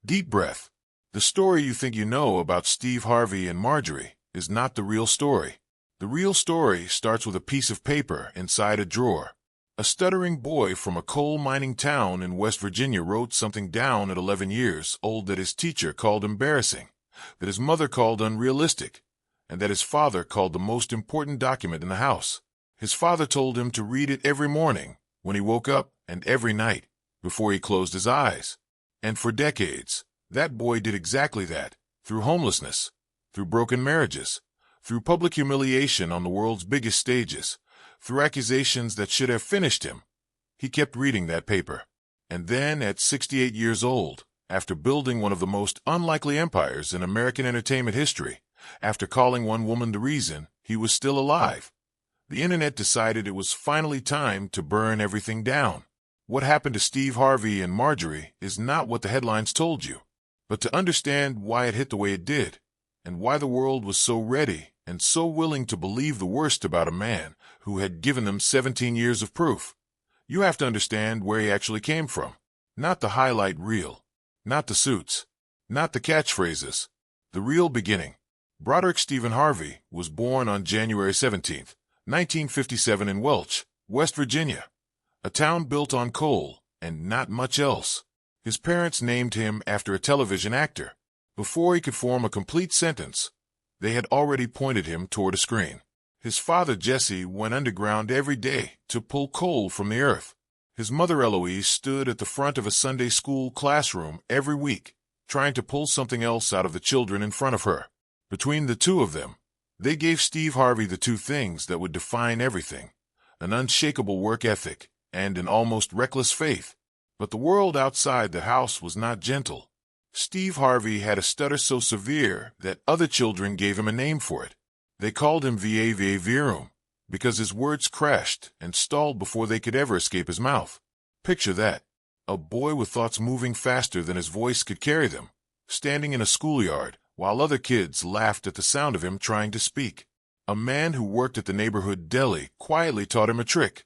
Deep breath. The story you think you know about Steve Harvey and Marjorie is not the real story. The real story starts with a piece of paper inside a drawer. A stuttering boy from a coal mining town in West Virginia wrote something down at 11 years old that his teacher called embarrassing, that his mother called unrealistic, and that his father called the most important document in the house. His father told him to read it every morning when he woke up and every night before he closed his eyes. And for decades, that boy did exactly that, through homelessness, through broken marriages, through public humiliation on the world's biggest stages, through accusations that should have finished him. He kept reading that paper. And then, at 68 years old, after building one of the most unlikely empires in American entertainment history, after calling one woman the reason he was still alive, the internet decided it was finally time to burn everything down. What happened to Steve Harvey and Marjorie is not what the headlines told you, but to understand why it hit the way it did, and why the world was so ready and so willing to believe the worst about a man who had given them 17 years of proof, you have to understand where he actually came from. Not the highlight reel, not the suits, not the catchphrases, the real beginning. Broderick Stephen Harvey was born on January 17, 1957 in Welch, West Virginia, a town built on coal and not much else. His parents named him after a television actor. Before he could form a complete sentence, they had already pointed him toward a screen. His father, Jesse, went underground every day to pull coal from the earth. His mother, Eloise, stood at the front of a Sunday school classroom every week, trying to pull something else out of the children in front of her. Between the two of them, they gave Steve Harvey the two things that would define everything: an unshakable work ethic and an almost reckless faith. But the world outside the house was not gentle. Steve Harvey had a stutter so severe that other children gave him a name for it. They called him Va Virum because his words crashed and stalled before they could ever escape his mouth. Picture that. A boy with thoughts moving faster than his voice could carry them, standing in a schoolyard while other kids laughed at the sound of him trying to speak. A man who worked at the neighborhood deli quietly taught him a trick.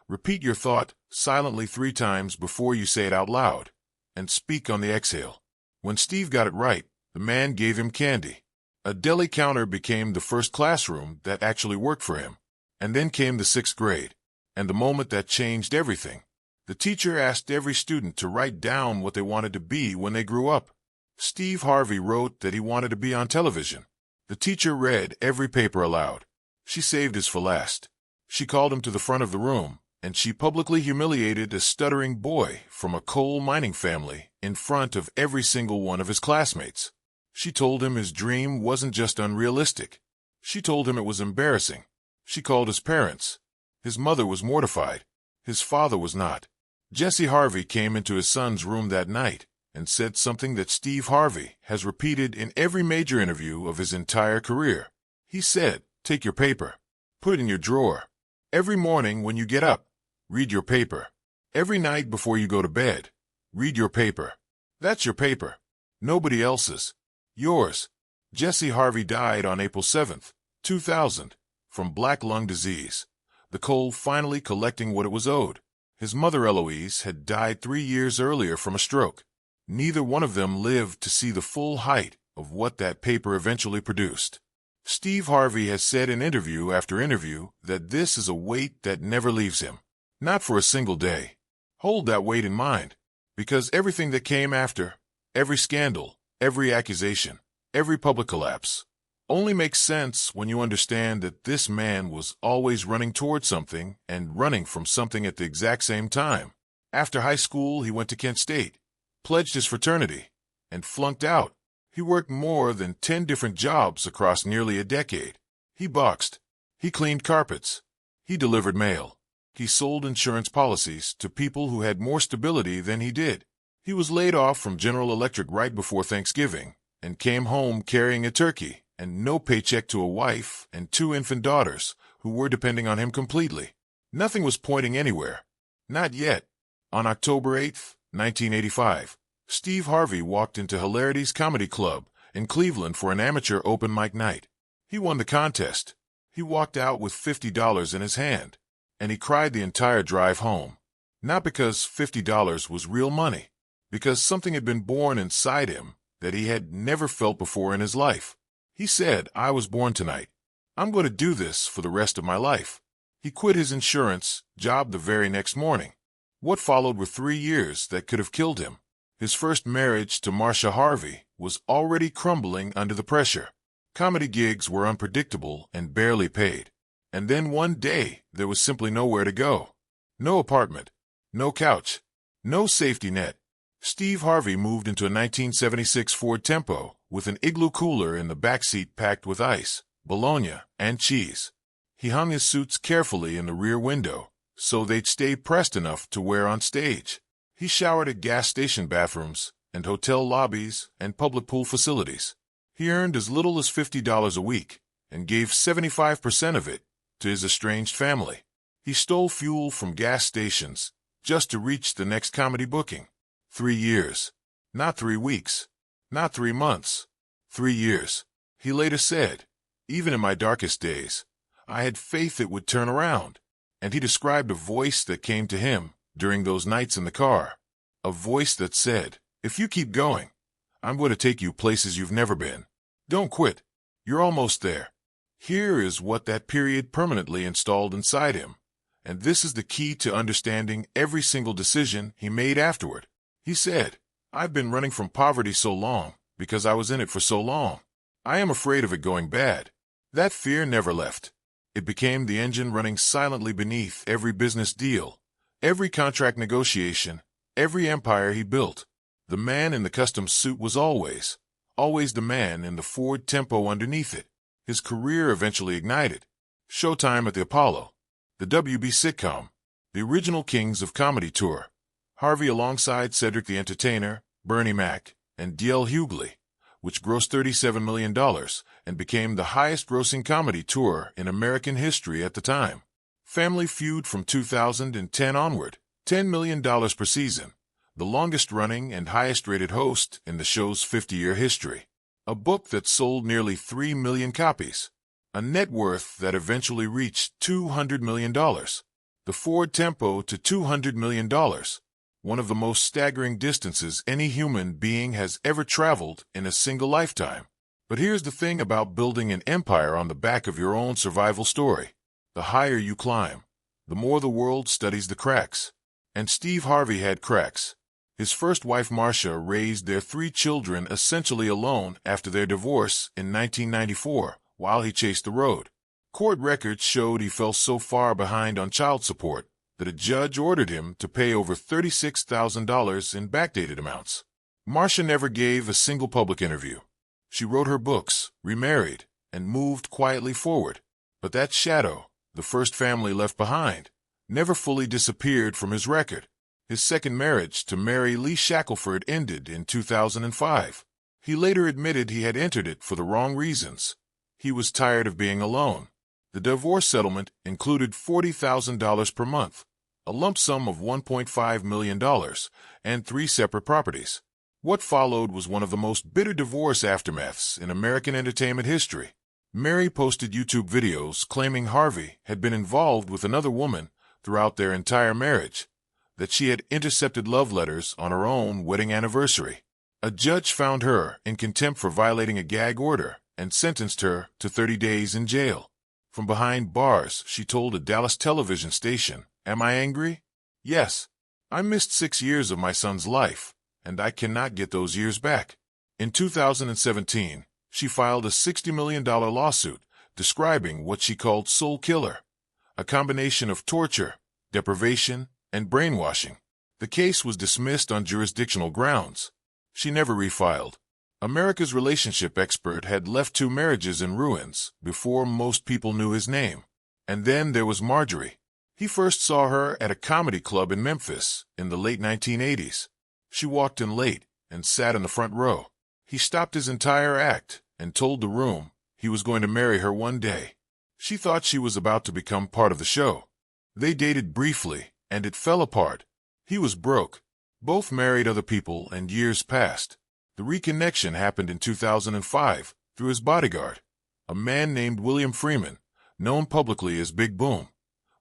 Repeat your thought silently 3 times before you say it out loud, and speak on the exhale. When Steve got it right, the man gave him candy. A deli counter became the first classroom that actually worked for him. And then came the 6th grade, and the moment that changed everything. The teacher asked every student to write down what they wanted to be when they grew up. Steve Harvey wrote that he wanted to be on television. The teacher read every paper aloud. She saved his for last. She called him to the front of the room, and she publicly humiliated a stuttering boy from a coal mining family in front of every single one of his classmates. She told him his dream wasn't just unrealistic. She told him it was embarrassing. She called his parents. His mother was mortified. His father was not. Jesse Harvey came into his son's room that night and said something that Steve Harvey has repeated in every major interview of his entire career. He said, "Take your paper. Put it in your drawer. Every morning when you get up, read your paper. Every night before you go to bed, read your paper. That's your paper. Nobody else's. Yours." Jesse Harvey died on April 7, 2000, from black lung disease, the coal finally collecting what it was owed. His mother, Eloise, had died 3 years earlier from a stroke. Neither one of them lived to see the full height of what that paper eventually produced. Steve Harvey has said in interview after interview that this is a weight that never leaves him. Not for a single day. Hold that weight in mind, because everything that came after, every scandal, every accusation, every public collapse, only makes sense when you understand that this man was always running toward something and running from something at the exact same time. After high school, he went to Kent State, pledged his fraternity, and flunked out. He worked more than 10 different jobs across nearly a decade. He boxed. He cleaned carpets. He delivered mail. He sold insurance policies to people who had more stability than he did. He was laid off from General Electric right before Thanksgiving and came home carrying a turkey and no paycheck to a wife and 2 infant daughters who were depending on him completely. Nothing was pointing anywhere. Not yet. On October 8, 1985, Steve Harvey walked into Hilarity's Comedy Club in Cleveland for an amateur open mic night. He won the contest. He walked out with $50 in his hand, and he cried the entire drive home. Not because $50 was real money, because something had been born inside him that he had never felt before in his life. He said, "I was born tonight. I'm going to do this for the rest of my life." He quit his insurance job the very next morning. What followed were 3 years that could have killed him. His first marriage to Marcia Harvey was already crumbling under the pressure. Comedy gigs were unpredictable and barely paid. And then one day, there was simply nowhere to go. No apartment, no couch, no safety net. Steve Harvey moved into a 1976 Ford Tempo with an igloo cooler in the backseat packed with ice, bologna, and cheese. He hung his suits carefully in the rear window so they'd stay pressed enough to wear on stage. He showered at gas station bathrooms and hotel lobbies and public pool facilities. He earned as little as $50 a week and gave 75% of it to his estranged family. He stole fuel from gas stations just to reach the next comedy booking. 3 years. Not 3 weeks. Not 3 months. 3 years. He later said, "Even in my darkest days, I had faith it would turn around." And he described a voice that came to him during those nights in the car. A voice that said, "If you keep going, I'm going to take you places you've never been. Don't quit. You're almost there." Here is what that period permanently installed inside him. And this is the key to understanding every single decision he made afterward. He said, "I've been running from poverty so long because I was in it for so long. I am afraid of it going bad." That fear never left. It became the engine running silently beneath every business deal, every contract negotiation, every empire he built. The man in the custom suit was always the man in the Ford Tempo underneath it. His career eventually ignited. Showtime at the Apollo, the WB sitcom, the original Kings of Comedy tour. Harvey alongside Cedric the Entertainer, Bernie Mac, and D.L. Hughley, which grossed $37 million and became the highest-grossing comedy tour in American history at the time. Family Feud from 2010 onward, $10 million per season, the longest-running and highest-rated host in the show's 50-year history. A book that sold nearly 3 million copies. A net worth that eventually reached $200 million. The Ford Tempo to $200 million. One of the most staggering distances any human being has ever traveled in a single lifetime. But here's the thing about building an empire on the back of your own survival story. The higher you climb, the more the world studies the cracks. And Steve Harvey had cracks. His first wife Marcia raised their 3 children essentially alone after their divorce in 1994 while he chased the road. Court records showed he fell so far behind on child support that a judge ordered him to pay over $36,000 in backdated amounts. Marcia never gave a single public interview. She wrote her books, remarried, and moved quietly forward. But that shadow, the first family left behind, never fully disappeared from his record. His second marriage to Mary Lee Shackelford ended in 2005. He later admitted he had entered it for the wrong reasons. He was tired of being alone. The divorce settlement included $40,000 per month, a lump sum of $1.5 million, and 3 separate properties. What followed was one of the most bitter divorce aftermaths in American entertainment history. Mary posted YouTube videos claiming Harvey had been involved with another woman throughout their entire marriage, that she had intercepted love letters on her own wedding anniversary. A judge found her in contempt for violating a gag order and sentenced her to 30 days in jail. From behind bars, she told a Dallas television station, "Am I angry? Yes. I missed 6 years of my son's life, and I cannot get those years back." In 2017, she filed a $60 million lawsuit describing what she called soul killer, a combination of torture, deprivation, and brainwashing. The case was dismissed on jurisdictional grounds. She never refiled. America's relationship expert had left 2 marriages in ruins before most people knew his name. And then there was Marjorie. He first saw her at a comedy club in Memphis in the late 1980s. She walked in late and sat in the front row. He stopped his entire act and told the room he was going to marry her one day. She thought she was about to become part of the show. They dated briefly, and it fell apart. He was broke. Both married other people, and years passed. The reconnection happened in 2005 through his bodyguard, a man named William Freeman, known publicly as Big Boom,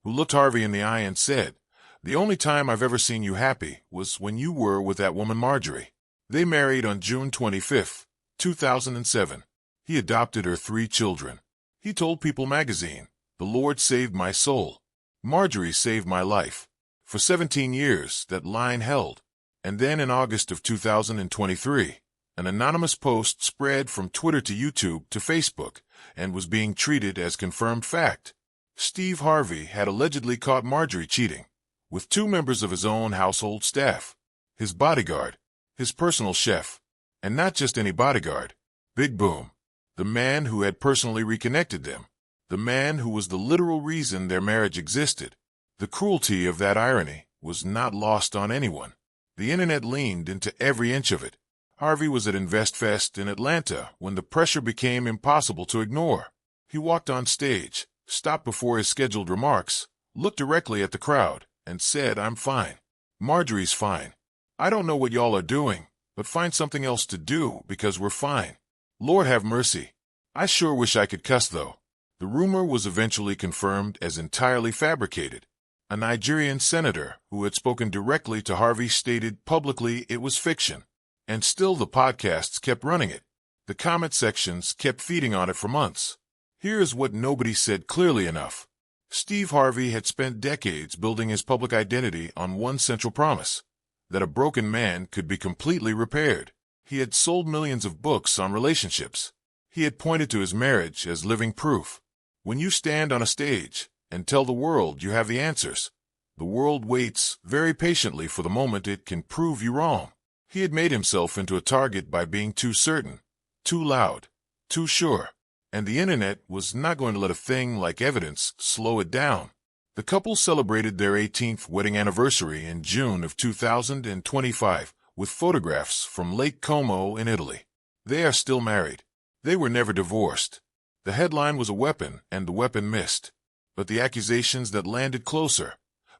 who looked Harvey in the eye and said, The only time I've ever seen you happy was when you were with that woman Marjorie. They married on June 25th, 2007. He adopted her 3 children. He told People magazine, "The Lord saved my soul. Marjorie saved my life." For 17 years, that line held. And then in August of 2023, an anonymous post spread from Twitter to YouTube to Facebook and was being treated as confirmed fact. Steve Harvey had allegedly caught Marjorie cheating with 2 members of his own household staff, his bodyguard, his personal chef, and not just any bodyguard, Big Boom, the man who had personally reconnected them, the man who was the literal reason their marriage existed. The cruelty of that irony was not lost on anyone. The internet leaned into every inch of it. Harvey was at InvestFest in Atlanta when the pressure became impossible to ignore. He walked on stage, stopped before his scheduled remarks, looked directly at the crowd, and said, "I'm fine. Marjorie's fine. I don't know what y'all are doing, but find something else to do because we're fine. Lord have mercy. I sure wish I could cuss, though." The rumor was eventually confirmed as entirely fabricated. A Nigerian senator who had spoken directly to Harvey stated publicly it was fiction. And still the podcasts kept running it. The comment sections kept feeding on it for months. Here is what nobody said clearly enough. Steve Harvey had spent decades building his public identity on one central promise, that a broken man could be completely repaired. He had sold millions of books on relationships. He had pointed to his marriage as living proof. When you stand on a stage and tell the world you have the answers, the world waits very patiently for the moment it can prove you wrong. He had made himself into a target by being too certain, too loud, too sure. And the internet was not going to let a thing like evidence slow it down. The couple celebrated their 18th wedding anniversary in June of 2025 with photographs from Lake Como in Italy. They are still married. They were never divorced. The headline was a weapon, and the weapon missed. But the accusations that landed closer,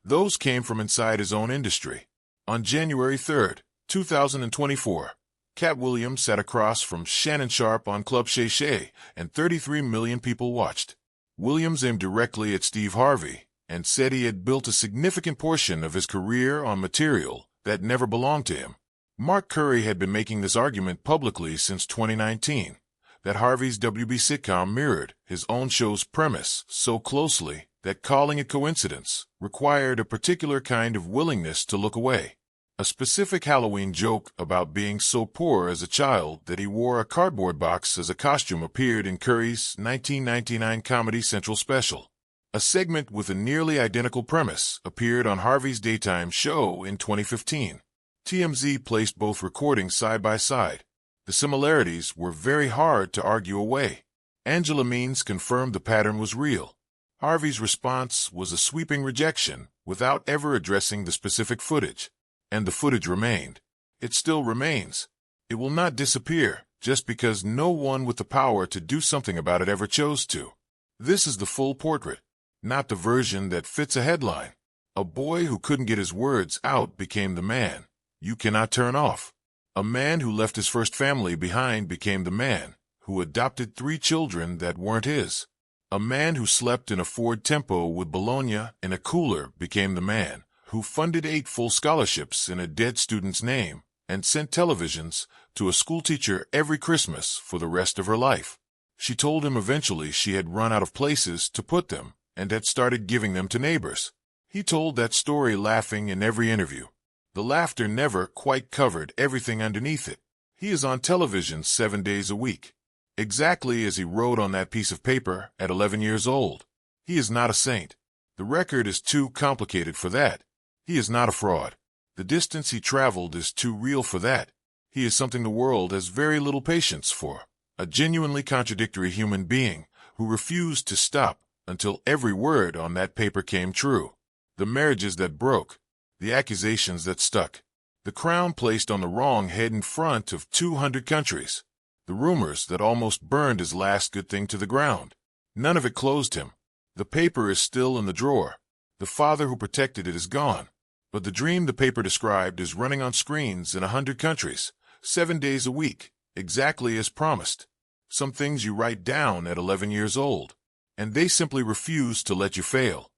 those came from inside his own industry. On January 3rd, 2024, Cat Williams sat across from Shannon Sharpe on Club Shay Shay, and 33 million people watched. Williams aimed directly at Steve Harvey and said he had built a significant portion of his career on material that never belonged to him. Mark Curry had been making this argument publicly since 2019, that Harvey's WB sitcom mirrored his own show's premise so closely that calling it coincidence required a particular kind of willingness to look away. A specific Halloween joke about being so poor as a child that he wore a cardboard box as a costume appeared in Curry's 1999 Comedy Central special. A segment with a nearly identical premise appeared on Harvey's daytime show in 2015. TMZ placed both recordings side by side. The similarities were very hard to argue away. Angela Means confirmed the pattern was real. Harvey's response was a sweeping rejection without ever addressing the specific footage. And the footage remained. It still remains. It will not disappear just because no one with the power to do something about it ever chose to. This is the full portrait, not the version that fits a headline. A boy who couldn't get his words out became the man you cannot turn off. A man who left his first family behind became the man who adopted 3 children that weren't his. A man who slept in a Ford Tempo with Bologna in a cooler became the man who funded 8 full scholarships in a dead student's name and sent televisions to a schoolteacher every Christmas for the rest of her life. She told him eventually she had run out of places to put them and had started giving them to neighbors. He told that story laughing in every interview. The laughter never quite covered everything underneath it. He is on television 7 days a week, exactly as he wrote on that piece of paper at 11 years old. He is not a saint. The record is too complicated for that. He is not a fraud. The distance he traveled is too real for that. He is something the world has very little patience for, a genuinely contradictory human being who refused to stop until every word on that paper came true. The marriages that broke, the accusations that stuck, the crown placed on the wrong head in front of 200 countries, the rumors that almost burned his last good thing to the ground. None of it closed him. The paper is still in the drawer. The father who protected it is gone. But the dream the paper described is running on screens in 100 countries, 7 days a week, exactly as promised. Some things you write down at 11 years old, and they simply refuse to let you fail.